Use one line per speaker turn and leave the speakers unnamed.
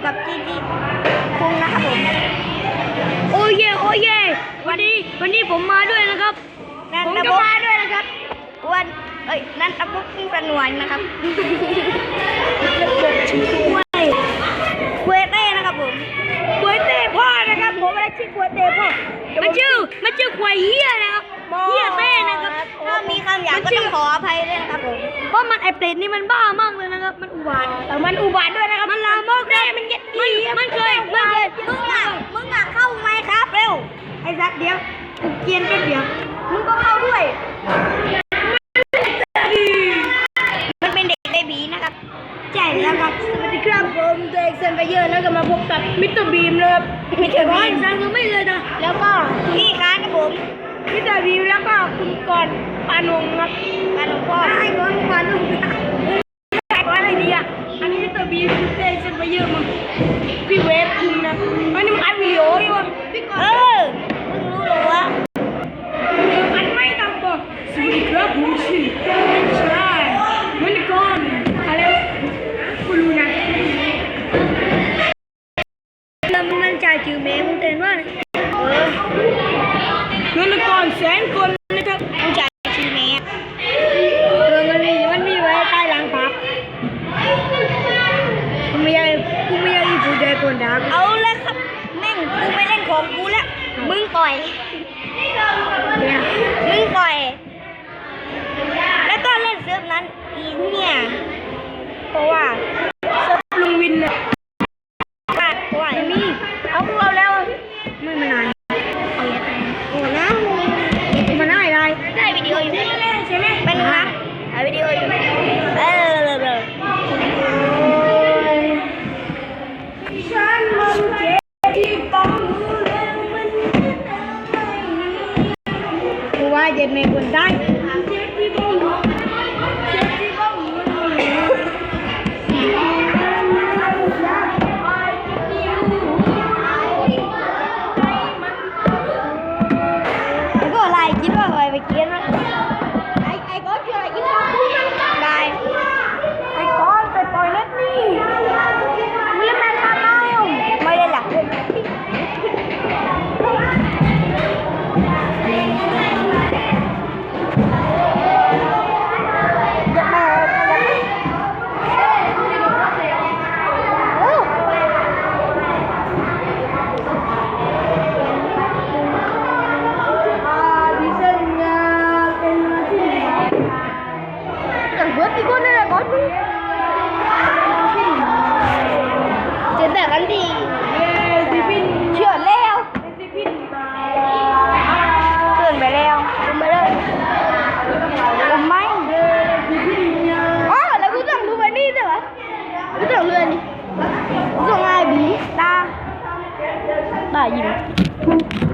กับที่คุงนะครับผม
โอ้เย่วันนี้ผมมาด้วยนะครับผมก็มาด้วยนะครับ
นั่นตะบุกกิ้งสนวนนะครับคุยเต้นะครับผม
คุยเต้พ่อนะครับผมอะไรชื่อคุยเต้พ่อมันชื่อคุยเฮียนะครับเฮียเต้นะครับ
ถ้ามีคำหยาบก็ต้องขออภัยด้วยนะครับผม
เพราะมันไอเปรตนี่มันบ้ามากเลยนะครับมันอุบาทด้วยนะครับมันลามกได้มันเย็ดมันเคย
มึงเข้าไหมครับเร็ว
ไอ้สัตว์เดียวกูเกียนเป็นเดียว
มึงก็เข้าด้วยมันเป็นเด็กเบบีนะครับ
ใช่แล้วครับสวัสดีครับผมเด็กเซนไปเยอะแล้วก็มาพบกับมิสเตอร์บีมเลยครับมิสเตอร์บีมสั่งยังไม่เลยนะ
แล้วก็พี่การครับผม
มิสเตอร์บีมแล้วก็คุณกรณ์ปานงครับ
ปานงพ่อ
ไอ้คนปานงแต่ว่าอะไรดีอ่ะอันนี้มิสเตอร์บีมเด็กเซนไปเยอะมั้งพี่เวฟคุณนะอันนี้มันอัดวิดีโออยู่วะ
มึงรู้หรอวะ
อันไม่ตังบ่สวัสดีครับผมชื่อใช่มันก่อนอะไรคุณรู้นะแล้วมันจ่ายจือแม่มึงเต้นว่าเงินก่อน100,000 คนนะครับ
มึงจ่ายจือแม่
มันมีไว้ใต้หลังพักกูไม่อยากอีผู้ใดคนดัก
เอาแล้วครับแม่งกูไม่เล่นของกูแล้วมึงปล่อยแล้วก็เล่นเซิร์ฟนั้นอีเนี่ยเพราะว่า
เซิร์ฟลุงวินเนี่ย
เพราะว่า
มีเอาพวกเราแล้วไม่มานาน
โอ้นะ
มันได้
วิดีโออยู่
ใช่ไหม
เป็นนะถ่ายวิดีโออยู่
ฉันมันเจ็บที่ต้องกูว่าเจ็บไม่ควรได้
ก็อะไรคิดว่าอะไรไปเกี้ยนนะไอ้ก้อนคืออะไรคิดว่าได้
ไอ้ก้อนไปปล่อยเล็ดนี่มึงเล่นแมนคาร์ล
ไม่ได้หลักเจ็บแบบนั้นดีเชื่อแล้วเกินไปแล้วไปเลยไม่แล้วกูต้องดูไปนี่ใช่ไหมกูต้องเรือนี่กูต้องไงบีตายิ้ม